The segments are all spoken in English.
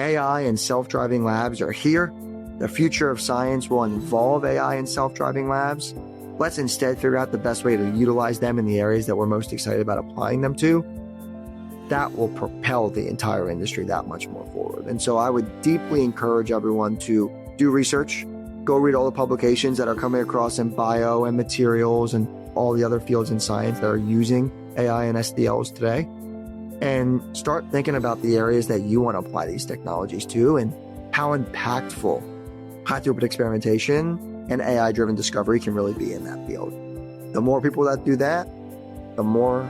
AI and self-driving labs are here. The future of science will involve AI and self-driving labs. Let's instead figure out the best way to utilize them in the areas that we're most excited about applying them to. That will propel the entire industry that much more forward. And so I would deeply encourage everyone to do research, go read all the publications that are coming across in bio and materials and all the other fields in science that are using AI and SDLs today, and start thinking about the areas that you want to apply these technologies to and how impactful high throughput experimentation and AI-driven discovery can really be in that field. The more people that do that, the more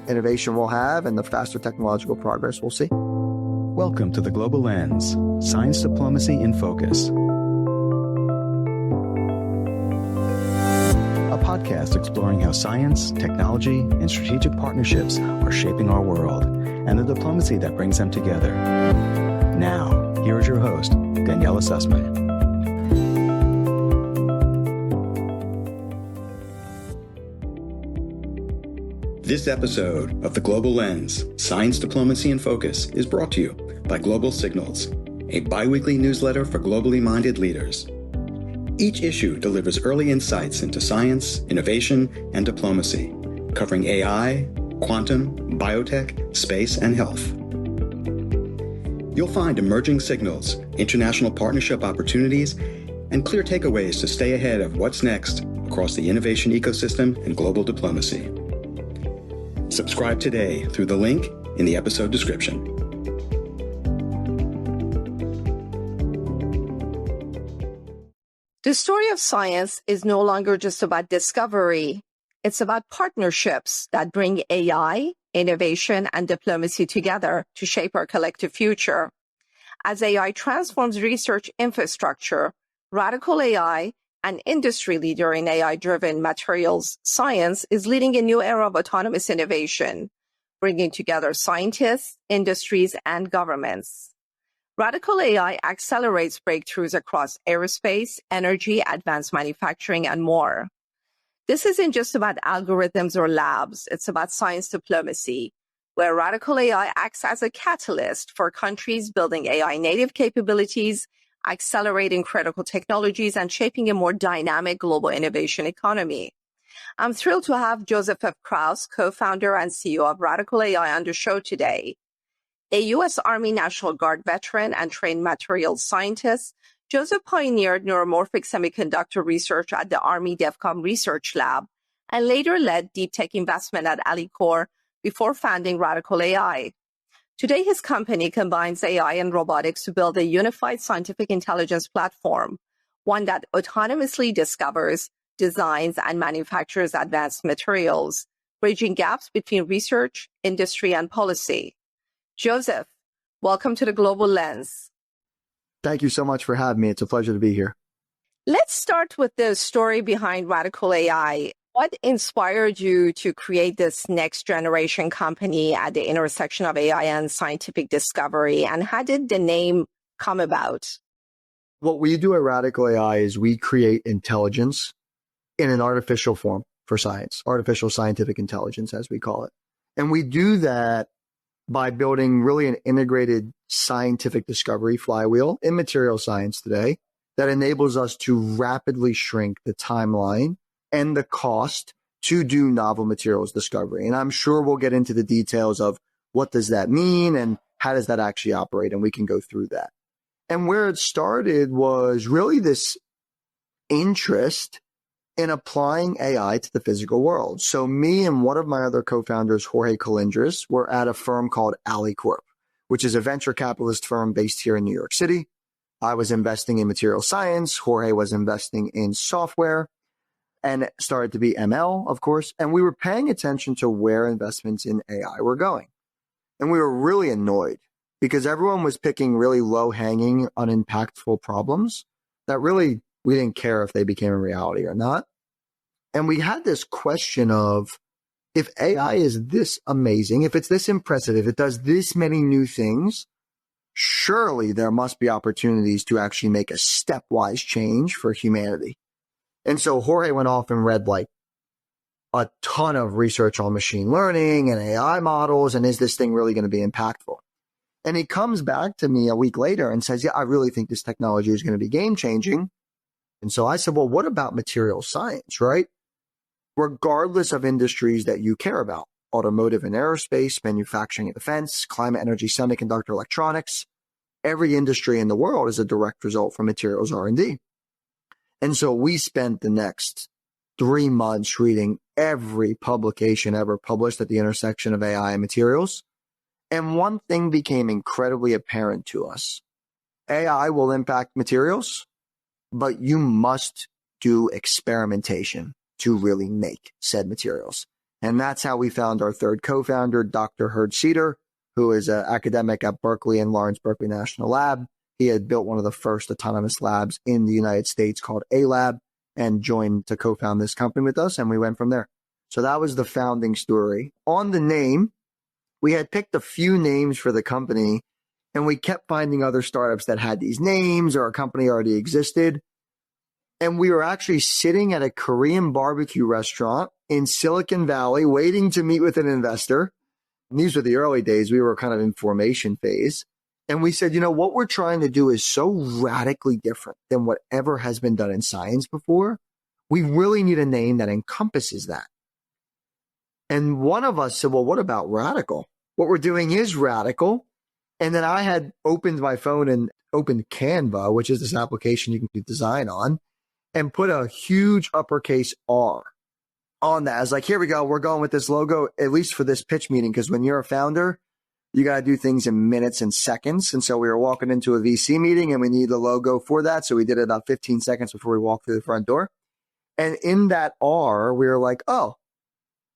innovation we'll have and the faster technological progress we'll see. Welcome to The Global Lens, Science Diplomacy in Focus. A podcast exploring how science, technology, and strategic partnerships are shaping our world and the diplomacy that brings them together. Now, here is your host, Daniella Sussman. This episode of The Global Lens, Science Diplomacy in Focus is brought to you by Global Signals, a bi-weekly newsletter for globally minded leaders. Each issue delivers early insights into science, innovation, and diplomacy, covering AI, quantum, biotech, space, and health. You'll find emerging signals, international partnership opportunities, and clear takeaways to stay ahead of what's next across the innovation ecosystem and global diplomacy. Subscribe today through the link in the episode description. The story of science is no longer just about discovery. It's about partnerships that bring AI, innovation, and diplomacy together to shape our collective future. As AI transforms research infrastructure, Radical AI, an industry leader in AI-driven materials science, is leading a new era of autonomous innovation, bringing together scientists, industries, and governments. Radical AI accelerates breakthroughs across aerospace, energy, advanced manufacturing, and more. This isn't just about algorithms or labs. It's about science diplomacy, where Radical AI acts as a catalyst for countries building AI-native capabilities, accelerating critical technologies, and shaping a more dynamic global innovation economy. I'm thrilled to have Joseph F. Krause, co-founder and CEO of Radical AI, on the show today. A U.S. Army National Guard veteran and trained materials scientist, Joseph pioneered neuromorphic semiconductor research at the Army DEVCOM Research Lab and later led deep tech investment at Alicorp before founding Radical AI. Today, his company combines AI and robotics to build a unified scientific intelligence platform, one that autonomously discovers, designs, and manufactures advanced materials, bridging gaps between research, industry, and policy. Joseph, welcome to The Global Lens. Thank you so much for having me. It's a pleasure to be here. Let's start with the story behind Radical AI. What inspired you to create this next generation company at the intersection of AI and scientific discovery? And how did the name come about? What we do at Radical AI is we create intelligence in an artificial form for science, artificial scientific intelligence, as we call it. And we do that by building really an integrated scientific discovery flywheel in material science today that enables us to rapidly shrink the timeline and the cost to do novel materials discovery. And I'm sure we'll get into the details of what does that mean and how does that actually operate, and we can go through that. And where it started was really this interest in applying AI to the physical world. So me and one of my other co-founders, Jorge Colindres, were at a firm called Alicorp, which is a venture capitalist firm based here in New York City. I was investing in material science. Jorge was investing in software. And it started to be ML, of course, and we were paying attention to where investments in AI were going. And we were really annoyed because everyone was picking really low-hanging, unimpactful problems that really we didn't care if they became a reality or not. And we had this question of, if AI is this amazing, if it's this impressive, if it does this many new things, surely there must be opportunities to actually make a stepwise change for humanity. And so Jorge went off and read like a ton of research on machine learning and AI models. And is this thing really going to be impactful? And he comes back to me a week later and says, yeah, I really think this technology is going to be game changing. And so I said, well, what about material science, right? Regardless of industries that you care about, automotive and aerospace, manufacturing and defense, climate, energy, semiconductor, electronics, every industry in the world is a direct result from materials R&D. And so we spent the next 3 months reading every publication ever published at the intersection of AI and materials. And one thing became incredibly apparent to us. AI will impact materials, but you must do experimentation to really make said materials. And that's how we found our third co-founder, Dr. Herd Cedar, who is an academic at Berkeley and Lawrence Berkeley National Lab. He had built one of the first autonomous labs in the United States called A-Lab and joined to co-found this company with us, and we went from there. So that was the founding story. On the name, we had picked a few names for the company, and we kept finding other startups that had these names or a company already existed. And we were actually sitting at a Korean barbecue restaurant in Silicon Valley waiting to meet with an investor. And these were the early days. We were kind of in formation phase. And we said, you know, what we're trying to do is so radically different than whatever has been done in science before. We really need a name that encompasses that. And one of us said, well, what about radical? What we're doing is radical. And then I had opened my phone and opened Canva, which is this application you can do design on, and put a huge uppercase R on that. I was like, here we go. We're going with this logo, at least for this pitch meeting, because when you're a founder, you got to do things in minutes and seconds. And so we were walking into a VC meeting and we need the logo for that. So we did it about 15 seconds before we walked through the front door. And in that R, we were like, oh,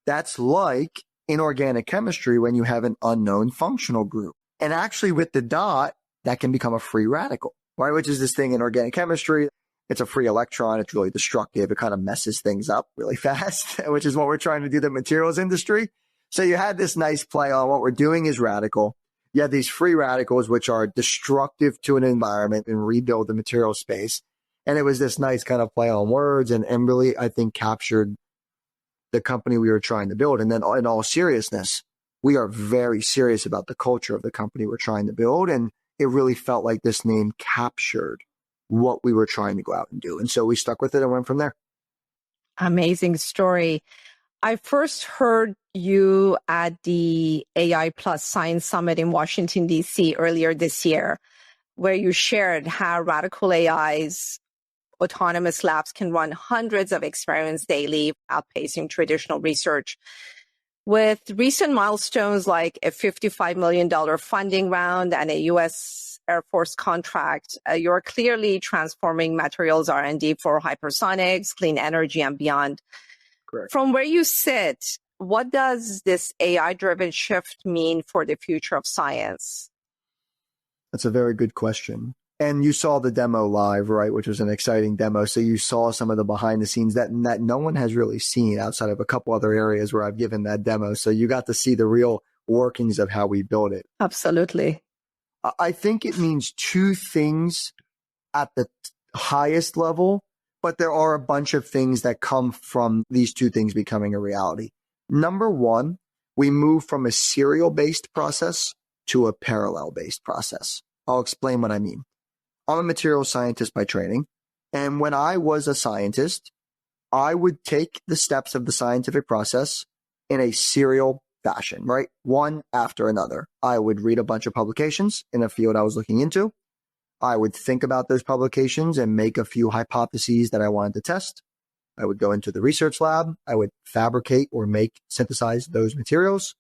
that's like inorganic chemistry when you have an unknown functional group. And actually with the dot, that can become a free radical, right? Which is this thing in organic chemistry. It's a free electron. It's really destructive. It kind of messes things up really fast, which is what we're trying to do in the materials industry. So you had this nice play on what we're doing is radical. You have these free radicals, which are destructive to an environment and rebuild the material space. And it was this nice kind of play on words and really, I think, captured the company we were trying to build. And then in all seriousness, we are very serious about the culture of the company we're trying to build. And it really felt like this name captured what we were trying to go out and do. And so we stuck with it and went from there. Amazing story. I first heard you at the AI Plus Science Summit in Washington, D.C. earlier this year, where you shared how Radical AI's autonomous labs can run hundreds of experiments daily, outpacing traditional research. With recent milestones like a $55 million funding round and a U.S. Air Force contract, you're clearly transforming materials R&D for hypersonics, clean energy, and beyond. Correct. From where you sit, what does this AI-driven shift mean for the future of science? That's a very good question. And you saw the demo live, right, which was an exciting demo. So you saw some of the behind the scenes that no one has really seen outside of a couple other areas where I've given that demo. So you got to see the real workings of how we build it. Absolutely. I think it means two things at the highest level, but there are a bunch of things that come from these two things becoming a reality. Number one, we move from a serial-based process to a parallel-based process. I'll explain what I mean. I'm a material scientist by training, and when I was a scientist, I would take the steps of the scientific process in a serial fashion, right? One after another. I would read a bunch of publications in a field I was looking into. I would think about those publications and make a few hypotheses that I wanted to test. I would go into the research lab. I would fabricate or synthesize those materials.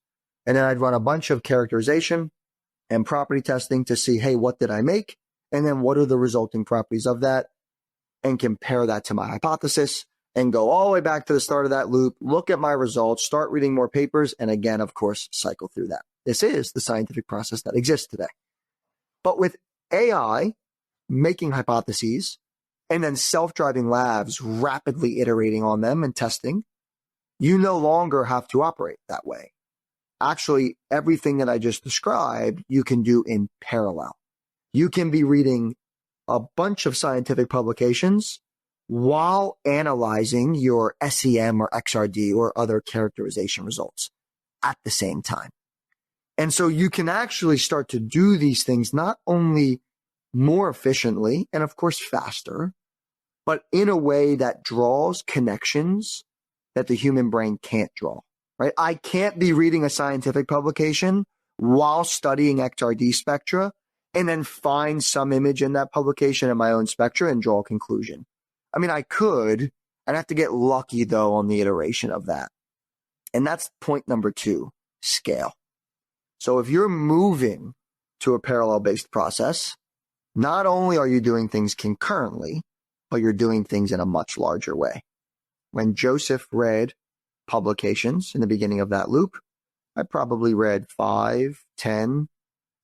And then I'd run a bunch of characterization and property testing to see, hey, what did I make? And then what are the resulting properties of that? And compare that to my hypothesis and go all the way back to the start of that loop, look at my results, start reading more papers, and again, of course, cycle through that. This is the scientific process that exists today. But with AI making hypotheses and then self-driving labs rapidly iterating on them and testing, you no longer have to operate that way. Actually, everything that I just described, you can do in parallel. You can be reading a bunch of scientific publications while analyzing your SEM or XRD or other characterization results at the same time. And so you can actually start to do these things not only more efficiently and of course faster, but in a way that draws connections that the human brain can't draw, right? I can't be reading a scientific publication while studying XRD spectra and then find some image in that publication in my own spectra and draw a conclusion. I mean, I could. I'd have to get lucky, though, on the iteration of that. And that's point number 2, scale. So if you're moving to a parallel-based process, not only are you doing things concurrently, but you're doing things in a much larger way. When Joseph read publications in the beginning of that loop, I probably read 5, 10,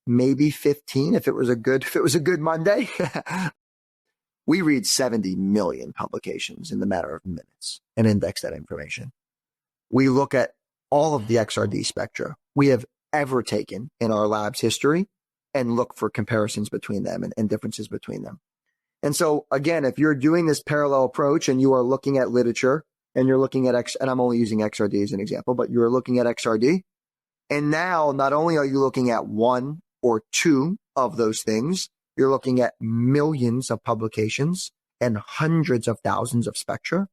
maybe 15 if it was a good Monday. We read 70 million publications in the matter of minutes and index that information. We look at all of the XRD spectra we have ever taken in our lab's history and look for comparisons between them and differences between them. And so again, if you're doing this parallel approach and you are looking at literature and you're looking at and I'm only using XRD as an example, but you're looking at XRD, and now not only are you looking at 1 or 2 of those things, you're looking at millions of publications and hundreds of thousands of spectra.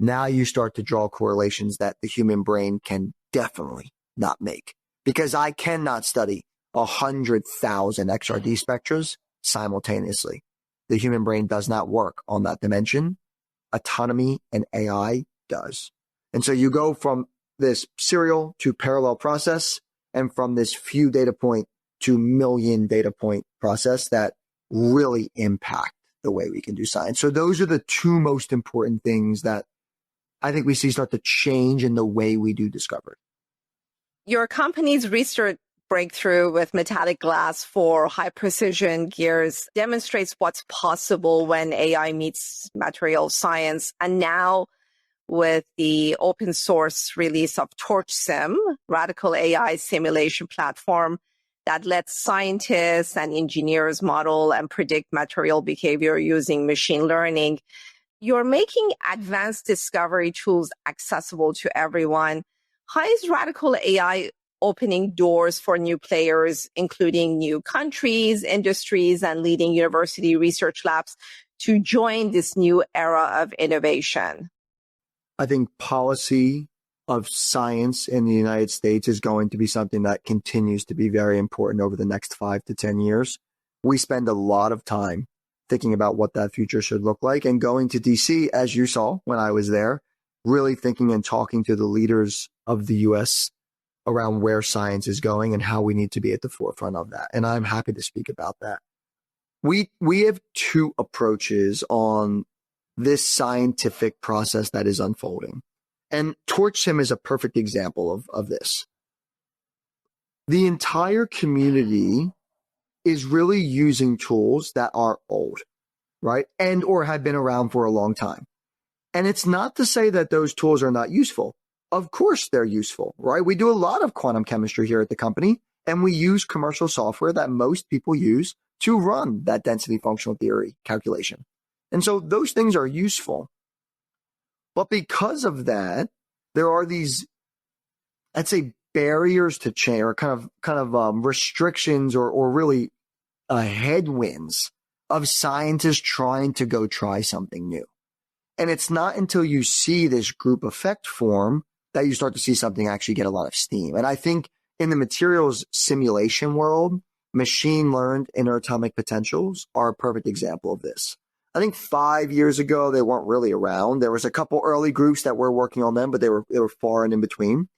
Now you start to draw correlations that the human brain can definitely not make, because I cannot study 100,000 XRD spectras simultaneously. The human brain does not work on that dimension. Autonomy and AI does. And so you go from this serial to parallel process, and from this few data point to million data point process that really impact the way we can do science. So those are the 2 most important things that I think we see start to change in the way we do discovery. Your company's research breakthrough with metallic glass for high precision gears demonstrates what's possible when AI meets material science. And now with the open source release of TorchSim, radical AI simulation platform that lets scientists and engineers model and predict material behavior using machine learning, you're making advanced discovery tools accessible to everyone. How is radical AI opening doors for new players, including new countries, industries, and leading university research labs to join this new era of innovation? I think policy of science in the United States is going to be something that continues to be very important over the next 5 to 10 years. We spend a lot of time thinking about what that future should look like, and going to DC, as you saw when I was there, really thinking and talking to the leaders of the US around where science is going and how we need to be at the forefront of that. And I'm happy to speak about that. We have 2 approaches on this scientific process that is unfolding. And TorchSim is a perfect example of this. The entire community is really using tools that are old, right? And or have been around for a long time. And it's not to say that those tools are not useful. Of course they're useful, right? We do a lot of quantum chemistry here at the company, and we use commercial software that most people use to run that density functional theory calculation. And so those things are useful. But because of that, there are these, I'd say, barriers to change, or kind of restrictions or really headwinds of scientists trying to go try something new. And it's not until you see this group effect form that you start to see something actually get a lot of steam. And I think in the materials simulation world, machine learned interatomic potentials are a perfect example of this. I think 5 years ago, they weren't really around. There was a couple early groups that were working on them, but they were far and in between.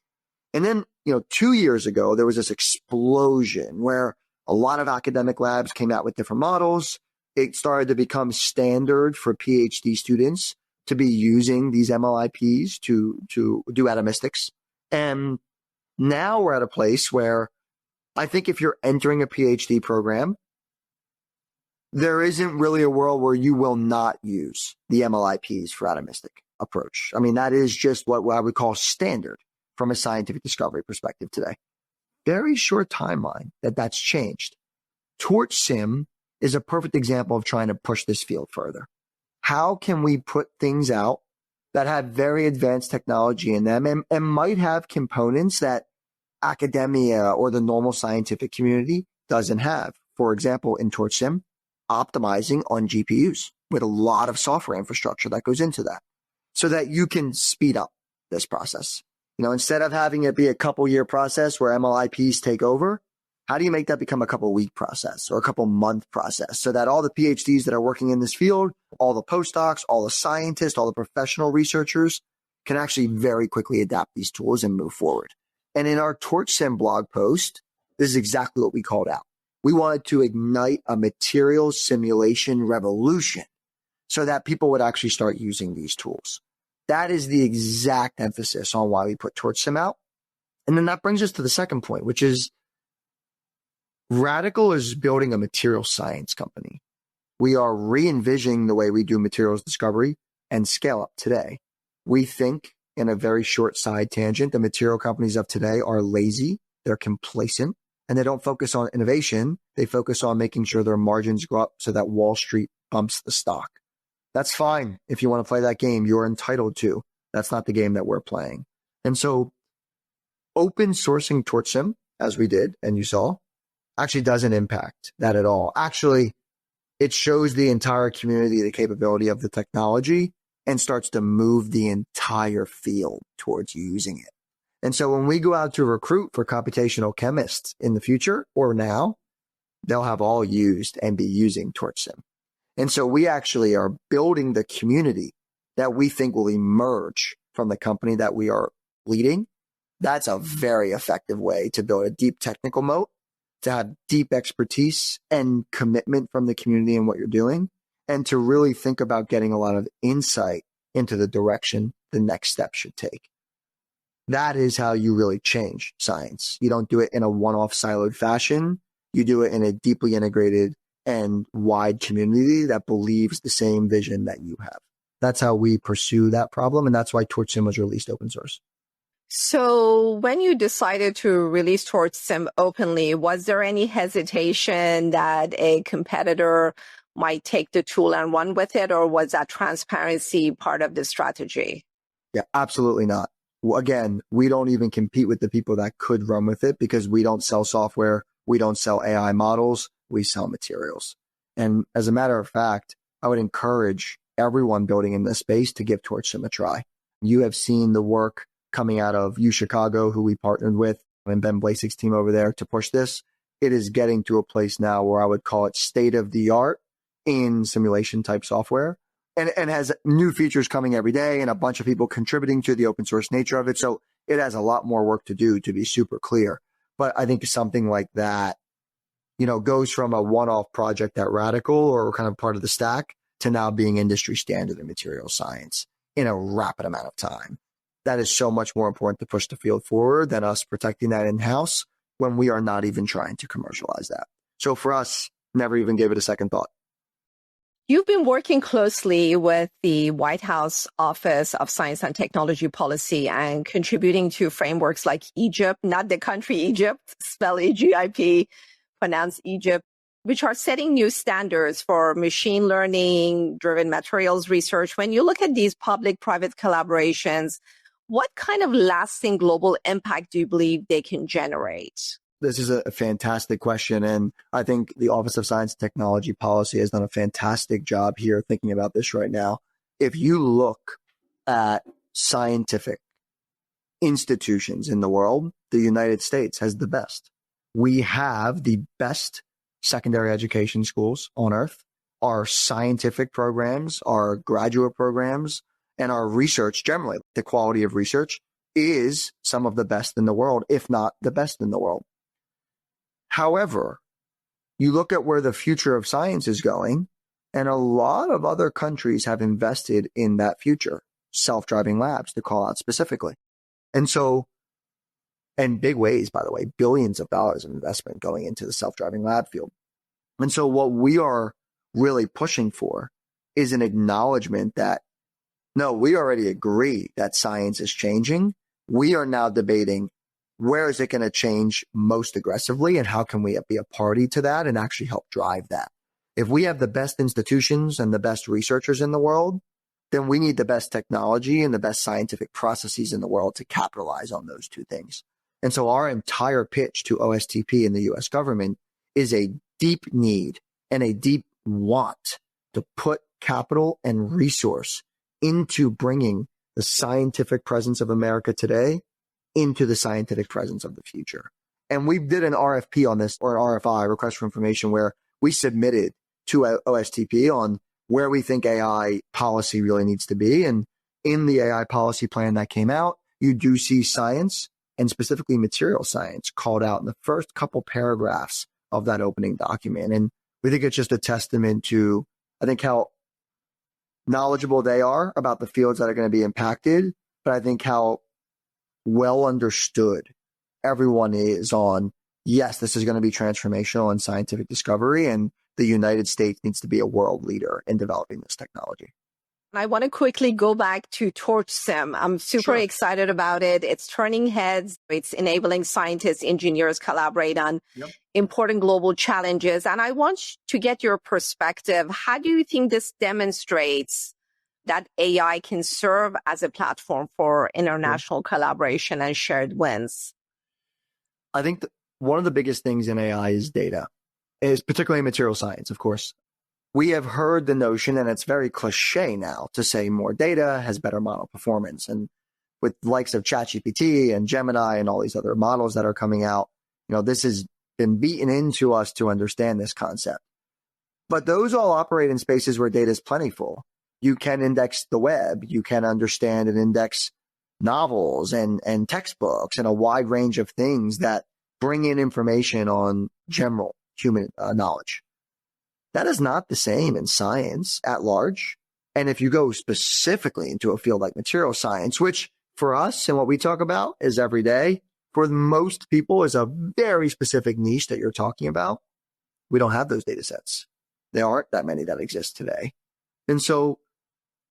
And then, 2 years ago, there was this explosion where a lot of academic labs came out with different models. It started to become standard for PhD students to be using these MLIPs to do atomistics. And now we're at a place where I think if you're entering a PhD program, there isn't really a world where you will not use the MLIPs for atomistic approach. I mean, that is just what I would call standard from a scientific discovery perspective today. Very short timeline that's changed. TorchSim is a perfect example of trying to push this field further. How can we put things out that have very advanced technology in them and might have components that academia or the normal scientific community doesn't have. For example, in TorchSim, optimizing on GPUs with a lot of software infrastructure that goes into that so that you can speed up this process. Instead of having it be a couple-year process where MLIPs take over, how do you make that become a couple-week process or a couple-month process so that all the PhDs that are working in this field, all the postdocs, all the scientists, all the professional researchers can actually very quickly adapt these tools and move forward? And in our TorchSim blog post, this is exactly what we called out. We wanted to ignite a material simulation revolution so that people would actually start using these tools. That is the exact emphasis on why we put TorchSim out. And then that brings us to the second point, which is Radical is building a material science company. We are re-envisioning the way we do materials discovery and scale up today. We think, in a very short side tangent, the material companies of today are lazy, they're complacent, and they don't focus on innovation. They focus on making sure their margins go up so that Wall Street bumps the stock. That's fine. If you want to play that game, you're entitled to. That's not the game that we're playing. And so open sourcing TorchSim, as we did, and you saw, actually doesn't impact that at all. Actually, it shows the entire community the capability of the technology and starts to move the entire field towards using it. And so when we go out to recruit for computational chemists in the future or now, they'll have all used and be using TorchSim. And so we actually are building the community that we think will emerge from the company that we are leading. That's a very effective way to build a deep technical moat, to have deep expertise and commitment from the community in what you're doing, and to really think about getting a lot of insight into the direction the next step should take. That is how you really change science. You don't do it in a one-off siloed fashion. You do it in a deeply integrated and wide community that believes the same vision that you have. That's how we pursue that problem, and that's why TorchSim was released open source. So when you decided to release TorchSim openly, was there any hesitation that a competitor might take the tool and run with it, or was that transparency part of the strategy? Yeah, absolutely not. Again, we don't even compete with the people that could run with it because we don't sell software. We don't sell AI models. We sell materials. And as a matter of fact, I would encourage everyone building in this space to give TorchSim a try. You have seen the work coming out of UChicago, who we partnered with, and Ben Blasik's team over there to push this. It is getting to a place now where I would call it state of the art in simulation type software, and has new features coming every day and a bunch of people contributing to the open source nature of it. So it has a lot more work to do, to be super clear. But I think something like that, goes from a one-off project at Radical or kind of part of the stack to now being industry standard in material science in a rapid amount of time. That is so much more important to push the field forward than us protecting that in-house when we are not even trying to commercialize that. So for us, never even gave it a second thought. You've been working closely with the White House Office of Science and Technology Policy and contributing to frameworks like Egypt, not the country Egypt, spell EGIP, pronounce Egypt, which are setting new standards for machine learning driven materials research. When you look at these public-private collaborations, what kind of lasting global impact do you believe they can generate? This is a fantastic question. And I think the Office of Science and Technology Policy has done a fantastic job here thinking about this right now. If you look at scientific institutions in the world, the United States has the best. We have the best secondary education schools on earth. Our scientific programs, our graduate programs, and our research generally, the quality of research is some of the best in the world, if not the best in the world. However, you look at where the future of science is going, and a lot of other countries have invested in that future, self-driving labs to call out specifically. And so, and big ways, by the way, billions of dollars of investment going into the self-driving lab field. And so what we are really pushing for is an acknowledgement that, no, we already agree that science is changing. We are now debating, where is it going to change most aggressively, and how can we be a party to that and actually help drive that? If we have the best institutions and the best researchers in the world, then we need the best technology and the best scientific processes in the world to capitalize on those two things. And so our entire pitch to OSTP in the US government is a deep need and a deep want to put capital and resource into bringing the scientific presence of America today into the scientific presence of the future. And we did an RFP on this, or an RFI, request for information, where we submitted to OSTP on where we think AI policy really needs to be. And in the AI policy plan that came out, you do see science, and specifically material science, called out in the first couple paragraphs of that opening document. And we think it's just a testament to, I think, how knowledgeable they are about the fields that are going to be impacted, but I think how well understood everyone is on, yes, this is going to be transformational in scientific discovery, and the United States needs to be a world leader in developing this technology. I want to quickly go back to TorchSim. I'm super excited about it. It's turning heads. It's enabling scientists, engineers collaborate on important global challenges. And I want to get your perspective. How do you think this demonstrates that AI can serve as a platform for international collaboration and shared wins? I think one of the biggest things in AI is data, is particularly material science, of course. We have heard the notion, and it's very cliche now, to say more data has better model performance. And with likes of ChatGPT and Gemini and all these other models that are coming out, this has been beaten into us to understand this concept. But those all operate in spaces where data is plentiful. You can index the web, you can understand and index novels and textbooks and a wide range of things that bring in information on general human knowledge. That is not the same in science at large. And if you go specifically into a field like material science, which for us and what we talk about is every day, for most people is a very specific niche that you're talking about, we don't have those data sets. There aren't that many that exist today. And so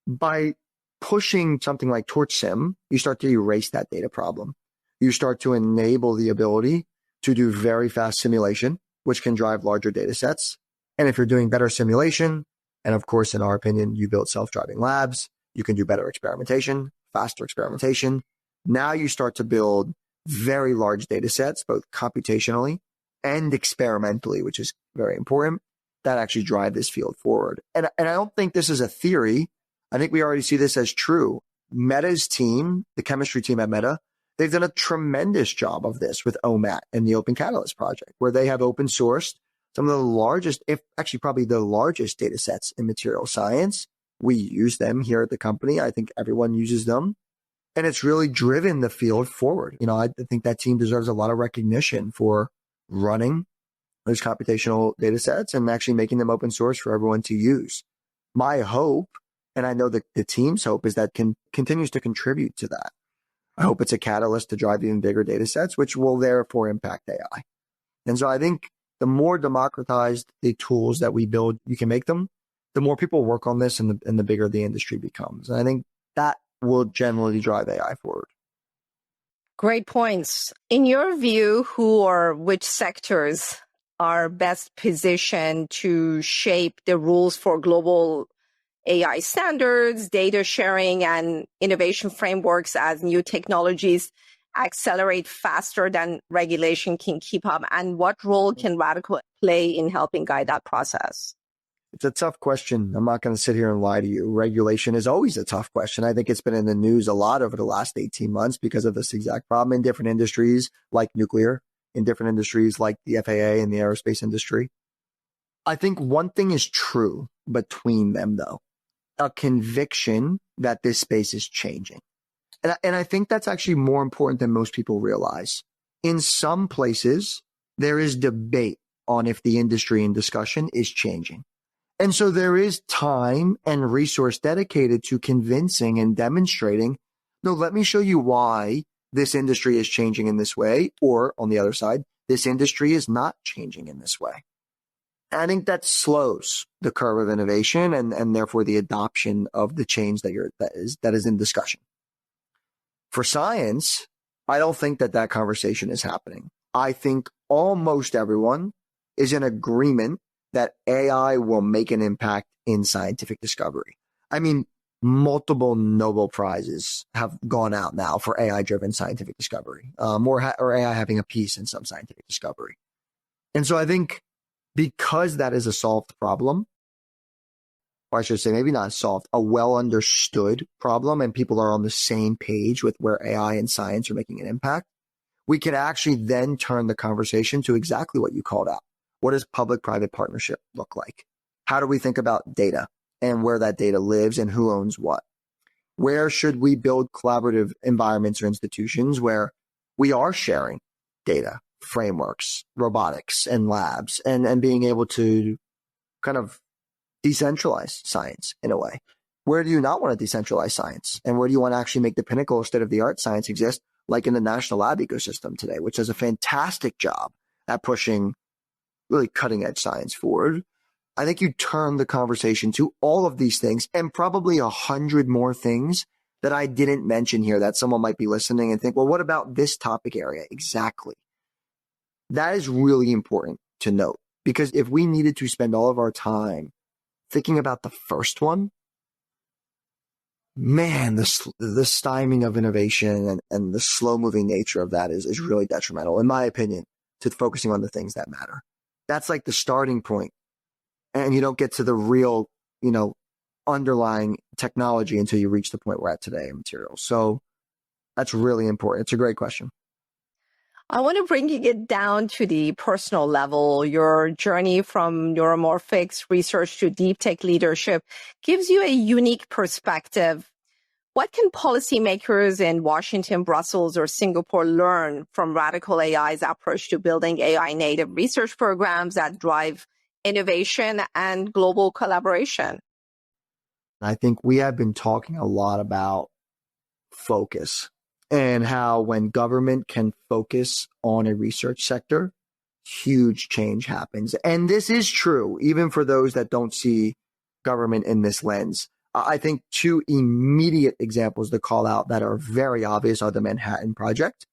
by pushing something like TorchSim, you start to erase that data problem. You start to enable the ability to do very fast simulation, which can drive larger data sets. And if you're doing better simulation, and of course, in our opinion, you build self-driving labs, you can do better experimentation, faster experimentation. Now you start to build very large data sets, both computationally and experimentally, which is very important, that actually drive this field forward. And I don't think this is a theory. I think we already see this as true. Meta's team, the chemistry team at Meta, they've done a tremendous job of this with OMAT and the Open Catalyst project, where they have open sourced some of the largest, if actually probably the largest data sets in material science. We use them here at the company. I think everyone uses them. And it's really driven the field forward. I think that team deserves a lot of recognition for running those computational data sets and actually making them open source for everyone to use. My hope, and I know that the team's hope, is that continues to contribute to that. I hope it's a catalyst to drive even bigger data sets, which will therefore impact AI. And so I think the more democratized the tools that we build, you can make them, the more people work on this and the bigger the industry becomes. And I think that will generally drive AI forward. Great points. In your view, who or which sectors are best positioned to shape the rules for global AI standards, data sharing, and innovation frameworks as new technologies accelerate faster than regulation can keep up? And what role can Radical play in helping guide that process? It's a tough question. I'm not going to sit here and lie to you. Regulation is always a tough question. I think it's been in the news a lot over the last 18 months because of this exact problem in different industries like nuclear, in different industries like the FAA and the aerospace industry. I think one thing is true between them, though, a conviction that this space is changing. And I think that's actually more important than most people realize. In some places, there is debate on if the industry in discussion is changing. And so there is time and resource dedicated to convincing and demonstrating, no, let me show you why this industry is changing in this way, or on the other side, this industry is not changing in this way. I think that slows the curve of innovation and therefore the adoption of the change that is in discussion. For science, I don't think that conversation is happening. I think almost everyone is in agreement that AI will make an impact in scientific discovery. I mean, multiple Nobel Prizes have gone out now for AI-driven scientific discovery, or AI having a piece in some scientific discovery. And so I think because that is a solved problem, or I should say maybe not solved, a well understood problem, and people are on the same page with where AI and science are making an impact, we can actually then turn the conversation to exactly what you called out. What does public-private partnership look like? How do we think about data and where that data lives and who owns what? Where should we build collaborative environments or institutions where we are sharing data, frameworks, robotics, and labs, and being able to kind of decentralize science in a way? Where do you not want to decentralize science? And where do you want to actually make the pinnacle of state-of-the-art science exist, like in the national lab ecosystem today, which does a fantastic job at pushing really cutting-edge science forward? I think you turn the conversation to all of these things and probably 100 more things that I didn't mention here that someone might be listening and think, well, what about this topic area? Exactly. That is really important to note, because if we needed to spend all of our time thinking about the first one, man, the styming of innovation and the slow-moving nature of that is really detrimental, in my opinion, to focusing on the things that matter. That's like the starting point. And you don't get to the real, underlying technology until you reach the point we're at today in materials. So that's really important. It's a great question. I want to bring it down to the personal level. Your journey from neuromorphics research to deep tech leadership gives you a unique perspective. What can policymakers in Washington, Brussels, or Singapore learn from Radical AI's approach to building AI native research programs that drive innovation and global collaboration? I think we have been talking a lot about focus and how when government can focus on a research sector, huge change happens. And this is true, even for those that don't see government in this lens. I think two immediate examples to call out that are very obvious are the Manhattan Project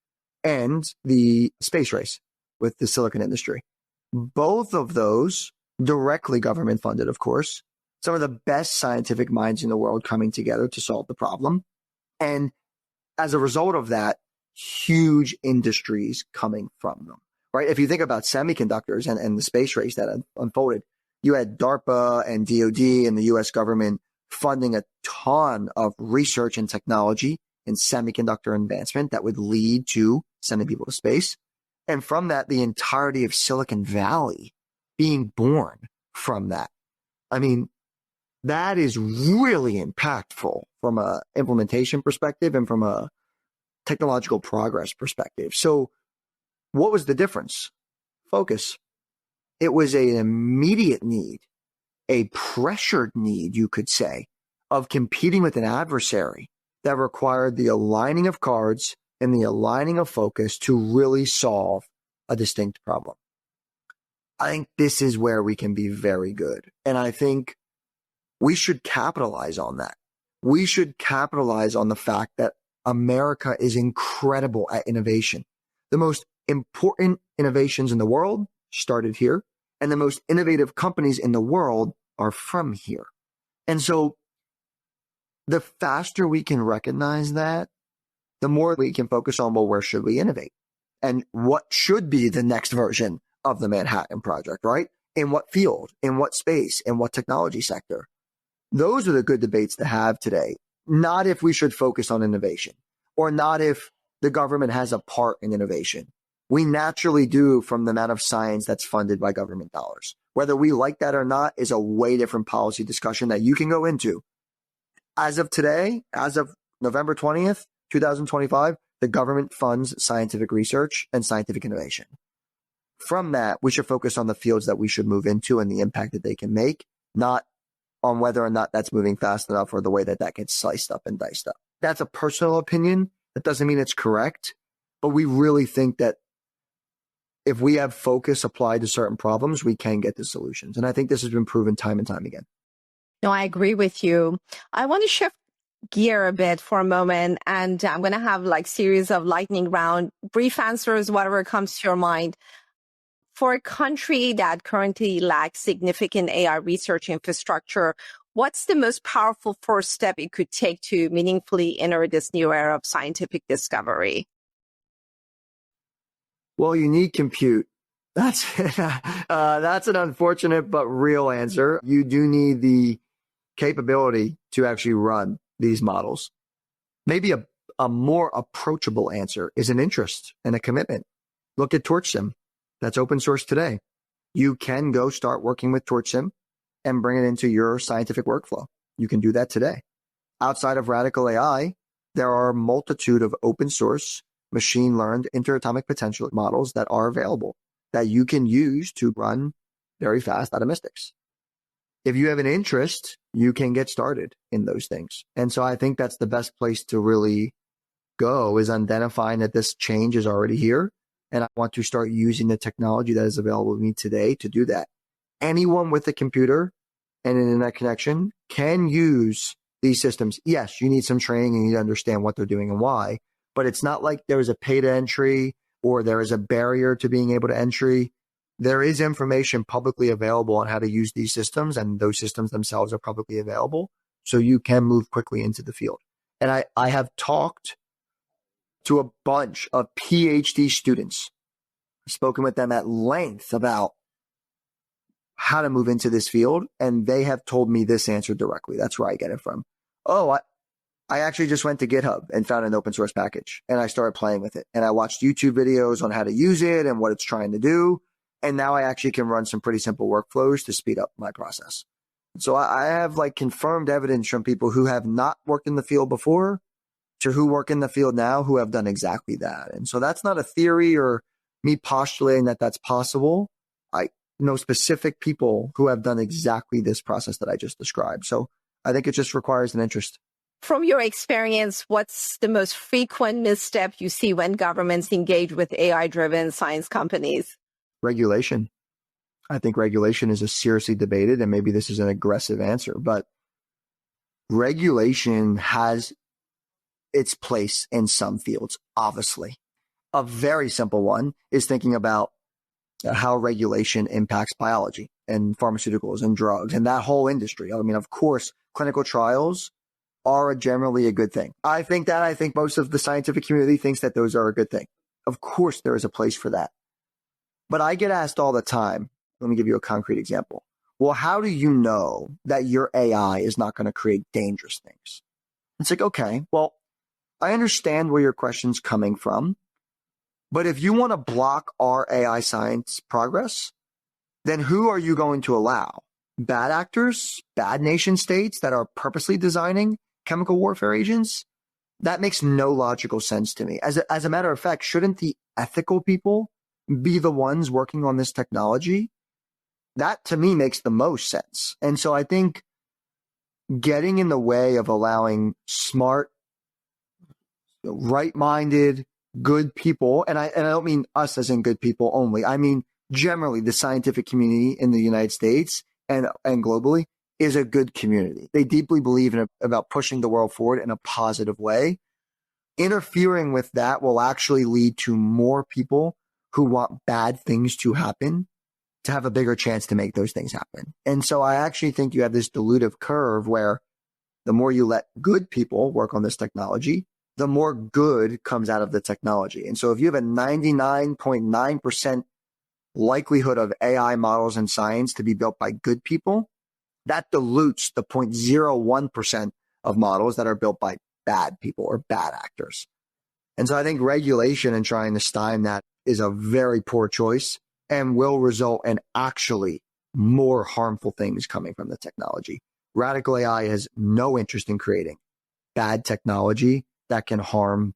and the space race with the silicon industry. Both of those directly government funded, of course, some of the best scientific minds in the world coming together to solve the problem. And as a result of that, huge industries coming from them, right? If you think about semiconductors and the space race that unfolded, you had DARPA and DoD and the US government funding a ton of research and technology in semiconductor advancement that would lead to sending people to space. And from that, the entirety of Silicon Valley being born from that. I mean, that is really impactful from an implementation perspective and from a technological progress perspective. So what was the difference? Focus. It was an immediate need, a pressured need, you could say, of competing with an adversary that required the aligning of cards and the aligning of focus to really solve a distinct problem. I think this is where we can be very good. And I think we should capitalize on that. We should capitalize on the fact that America is incredible at innovation. The most important innovations in the world started here, and the most innovative companies in the world are from here. And so the faster we can recognize that, the more we can focus on, well, where should we innovate? And what should be the next version of the Manhattan Project, right? In what field, in what space, in what technology sector? Those are the good debates to have today. Not if we should focus on innovation, or not if the government has a part in innovation. We naturally do from the amount of science that's funded by government dollars. Whether we like that or not is a way different policy discussion that you can go into. As of today, as of November 20th, 2025, the government funds scientific research and scientific innovation. From that, we should focus on the fields that we should move into and the impact that they can make, not on whether or not that's moving fast enough or the way that that gets sliced up and diced up. That's a personal opinion. That doesn't mean it's correct, but we really think that if we have focus applied to certain problems, we can get to solutions. And I think this has been proven time and time again. No, I agree with you. I want to shift gear a bit for a moment, and I'm going to have like series of lightning round, brief answers, whatever comes to your mind. For a country that currently lacks significant AI research infrastructure, What's the most powerful first step you could take to meaningfully enter this new era of scientific discovery? Well, you need compute. That's that's an unfortunate but real answer. You do need the capability to actually run these models. Maybe a more approachable answer is an interest and a commitment. Look at TorchSim. That's open source today. You can go start working with TorchSim and bring it into your scientific workflow. You can do that today. Outside of Radical AI, there are a multitude of open source, machine learned interatomic potential models that are available that you can use to run very fast atomistics. If you have an interest, you can get started in those things. And so I think that's the best place to really go, is identifying that this change is already here. And I want to start using the technology that is available to me today to do that. Anyone with a computer and an internet connection can use these systems. Yes, you need some training and you need to understand what they're doing and why, but it's not like there is a pay to entry or there is a barrier to being able to entry. There is information publicly available on how to use these systems, and those systems themselves are publicly available, so you can move quickly into the field. And I have talked to a bunch of PhD students, spoken with them at length about how to move into this field, and they have told me this answer directly. That's where I get it from. Oh, I actually just went to GitHub and found an open source package, and I started playing with it. And I watched YouTube videos on how to use it and what it's trying to do. And now I actually can run some pretty simple workflows to speed up my process. So I have like confirmed evidence from people who have not worked in the field before to who work in the field now who have done exactly that. And so that's not a theory or me postulating that that's possible. I know specific people who have done exactly this process that I just described. So I think it just requires an interest. From your experience, what's the most frequent misstep you see when governments engage with AI-driven science companies? Regulation. I think regulation is a seriously debated, and maybe this is an aggressive answer, but regulation has its place in some fields, obviously. A very simple one is thinking about how regulation impacts biology and pharmaceuticals and drugs and that whole industry. I mean, of course, clinical trials are generally a good thing. I think most of the scientific community thinks that those are a good thing. Of course, there is a place for that. But I get asked all the time, let me give you a concrete example. Well, how do you know that your AI is not going to create dangerous things? It's like, okay, well, I understand where your question's coming from, but if you want to block our AI science progress, then who are you going to allow? Bad actors, bad nation states that are purposely designing chemical warfare agents? That makes no logical sense to me. As a matter of fact, shouldn't the ethical people be the ones working on this technology? That to me makes the most sense. And so I think getting in the way of allowing smart, right-minded, good people, and I don't mean us as in good people only, I mean generally the scientific community in the United States and globally is a good community. They deeply believe about pushing the world forward in a positive way. Interfering with that will actually lead to more people who want bad things to happen to have a bigger chance to make those things happen. And so I actually think you have this dilutive curve where the more you let good people work on this technology, the more good comes out of the technology. And so if you have a 99.9% likelihood of AI models and science to be built by good people, that dilutes the 0.01% of models that are built by bad people or bad actors. And so I think regulation and trying to stymie that is a very poor choice and will result in actually more harmful things coming from the technology. Radical AI has no interest in creating bad technology that can harm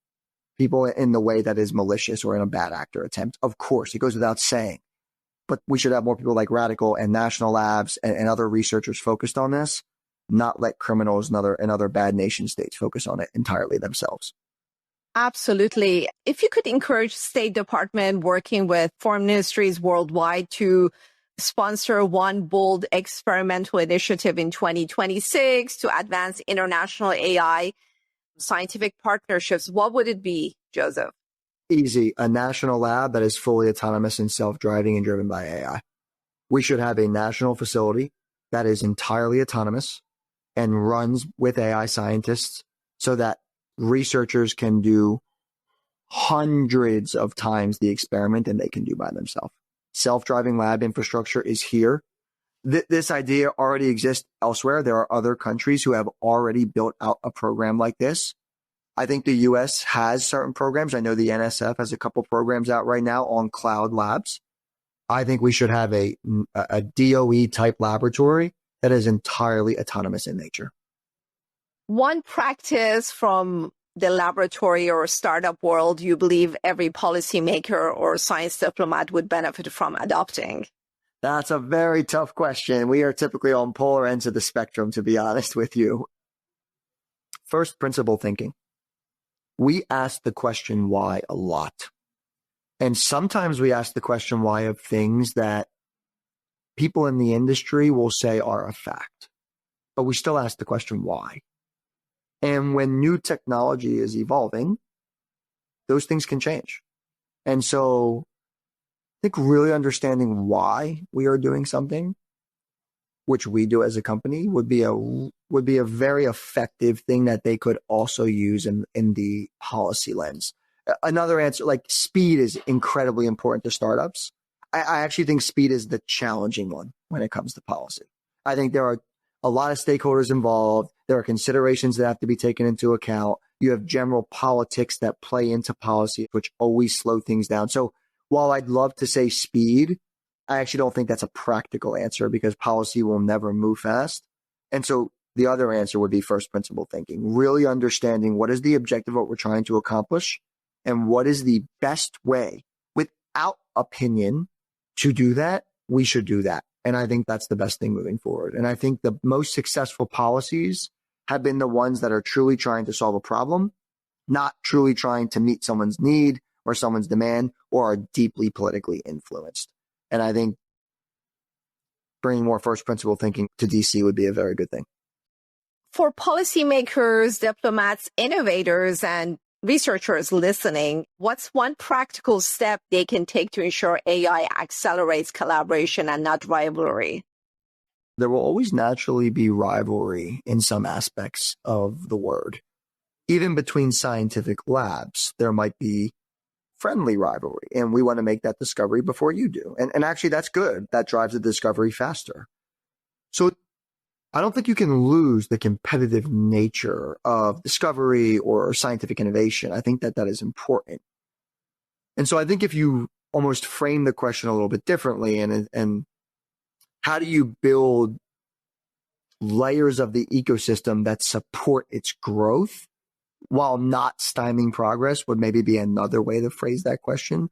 people in the way that is malicious or in a bad actor attempt. Of course, it goes without saying, but we should have more people like Radical and national labs and other researchers focused on this, not let criminals and other bad nation states focus on it entirely themselves. Absolutely. If you could encourage State Department working with foreign ministries worldwide to sponsor one bold experimental initiative in 2026 to advance international AI scientific partnerships, what would it be, Joseph? Easy. A national lab that is fully autonomous and self-driving and driven by AI. We should have a national facility that is entirely autonomous and runs with AI scientists so that researchers can do hundreds of times the experiment than they can do by themselves. Self-driving lab infrastructure is here. This idea already exists elsewhere. There are other countries who have already built out a program like this. I think the US has certain programs. I know the NSF has a couple programs out right now on cloud labs. I think we should have a DOE type laboratory that is entirely autonomous in nature. One practice from the laboratory or startup world you believe every policymaker or science diplomat would benefit from adopting? That's a very tough question. We are typically on polar ends of the spectrum, to be honest with you. First principle thinking. We ask the question why a lot. And sometimes we ask the question why of things that people in the industry will say are a fact. But we still ask the question why. And when new technology is evolving, those things can change. And so I think really understanding why we are doing something, which we do as a company, would be a very effective thing that they could also use in the policy lens. Another answer, like speed is incredibly important to startups. I actually think speed is the challenging one when it comes to policy. I think there are a lot of stakeholders involved. There are considerations that have to be taken into account. You have general politics that play into policy, which always slow things down. So while I'd love to say speed, I actually don't think that's a practical answer because policy will never move fast. And so the other answer would be first principle thinking, really understanding what is the objective of what we're trying to accomplish and what is the best way without opinion to do that. We should do that. And I think that's the best thing moving forward. And I think the most successful policies have been the ones that are truly trying to solve a problem, not truly trying to meet someone's need or someone's demand, or are deeply politically influenced. And I think bringing more first principle thinking to DC would be a very good thing. For policymakers, diplomats, innovators, and researchers listening, what's one practical step they can take to ensure AI accelerates collaboration and not rivalry? There will always naturally be rivalry in some aspects of the word. Even between scientific labs, there might be friendly rivalry, and we want to make that discovery before you do. And actually, that's good. That drives the discovery faster. So I don't think you can lose the competitive nature of discovery or scientific innovation. I think that is important. And so I think if you almost frame the question a little bit differently and how do you build layers of the ecosystem that support its growth while not stymieing progress would maybe be another way to phrase that question.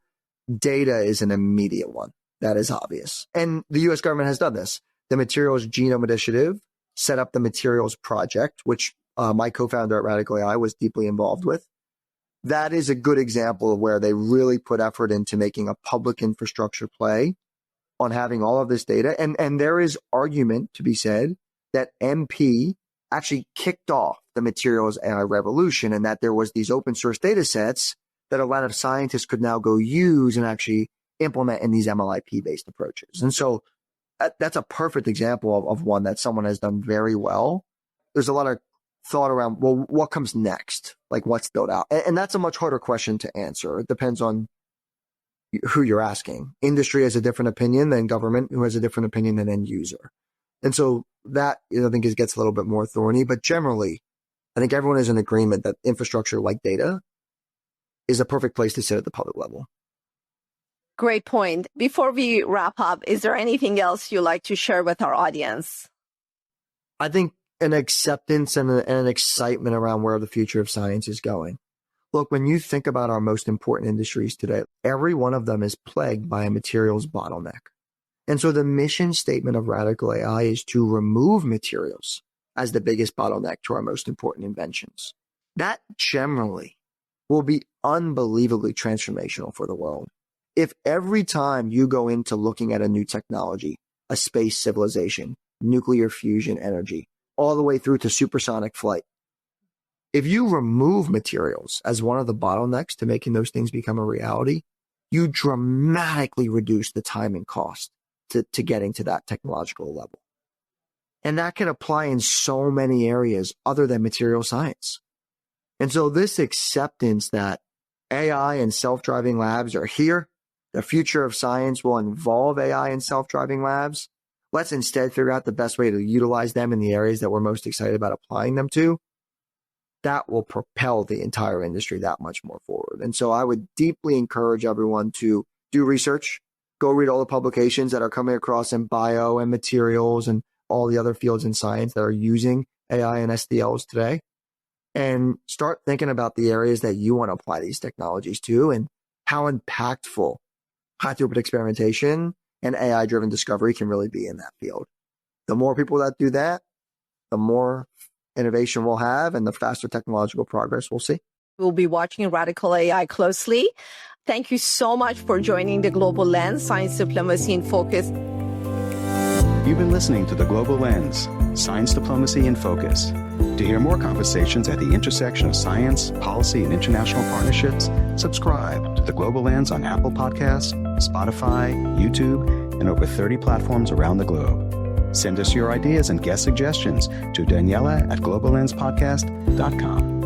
Data is an immediate one. That is obvious. And the US government has done this. The Materials Genome Initiative set up the Materials Project, which my co-founder at Radical AI was deeply involved with. That is a good example of where they really put effort into making a public infrastructure play on having all of this data. And there is argument to be said that MP actually kicked off the materials AI revolution, and that there was these open source data sets that a lot of scientists could now go use and actually implement in these MLIP based approaches. And so that's a perfect example of one that someone has done very well. There's a lot of thought around, well, what comes next? Like what's built out? And that's a much harder question to answer. It depends on who you're asking. Industry has a different opinion than government, who has a different opinion than end user. And so that, I think, gets a little bit more thorny. But generally, I think everyone is in agreement that infrastructure like data is a perfect place to sit at the public level. Great point. Before we wrap up, is there anything else you'd like to share with our audience? I think an acceptance and an excitement around where the future of science is going. Look, when you think about our most important industries today, every one of them is plagued by a materials bottleneck. And so the mission statement of Radical AI is to remove materials as the biggest bottleneck to our most important inventions. That generally will be unbelievably transformational for the world. If every time you go into looking at a new technology, a space civilization, nuclear fusion energy, all the way through to supersonic flight, if you remove materials as one of the bottlenecks to making those things become a reality, you dramatically reduce the time and cost to getting to that technological level. And that can apply in so many areas other than material science. And so this acceptance that AI and self-driving labs are here, the future of science will involve AI and self-driving labs. Let's instead figure out the best way to utilize them in the areas that we're most excited about applying them to. That will propel the entire industry that much more forward. And so I would deeply encourage everyone to do research, go read all the publications that are coming across in bio and materials and all the other fields in science that are using AI and SDLs today, and start thinking about the areas that you want to apply these technologies to and how impactful high throughput experimentation and AI-driven discovery can really be in that field. The more people that do that, the more innovation we'll have and the faster technological progress we'll see. We'll be watching radical AI closely. Thank you so much for joining the Global Lens, Science Diplomacy in Focus. You've been listening to The Global Lens, Science Diplomacy in Focus. To hear more conversations at the intersection of science, policy, and international partnerships, subscribe to The Global Lens on Apple Podcasts, Spotify, YouTube, and over 30 platforms around the globe. Send us your ideas and guest suggestions to Daniella@globallenspodcast.com.